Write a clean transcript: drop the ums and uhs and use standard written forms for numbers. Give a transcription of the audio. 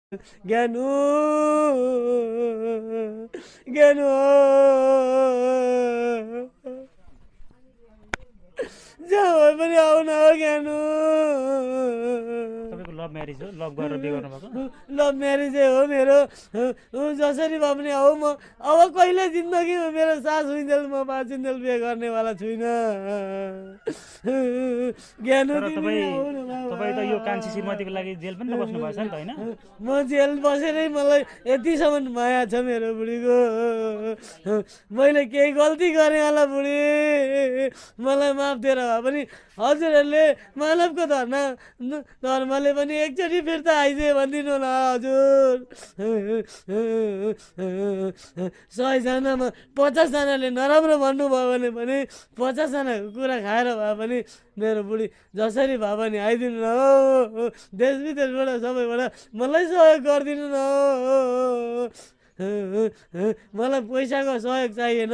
ज्ञानु ज्ञानु जहाँ भए पनि आउन हो ज्ञानु तपाईँको लभ म्यारेज हो, लभ गरेर बिहे गर्नुभएको? लभ म्यारेजै हो मेरो। जसरी भए पनि आऊ म अब कहिले जिन्दगीमा मेरो सास हुइन्जेल म बाँचिन्जेल बिहे गर्नेवाला छुइनँ। ज्ञानु तर तिमी तपाईँ आऊ न बाबा। तपाईँ त यो कान्छी श्रीमतीको लागि जेल पनि त बस्नु भएछ नि त, होइन? म जेल बसेरै मलाई यतिसम्म माया छ मेरो बुढीको। मैले केही गल्ती गरेँ होला बुढी, मलाई माफ दिएर भए पनि हजुरहरूले मानवको धर्मले पनि एकचोटि फिर्ता आइदिए भनिदिनु न हजुर। 100जनामा 50जनाले नराम्रो भन्नुभयो भने पनि 50जनाको कुरा खाएर भए पनि मेरो बुढी जसरी भए पनि आइदिनु न हो। देश विदेशबाट सबैबाट मलाई सहयोग गरिदिनु न हो। मलाई पैसाको सहयोग चाहिएन।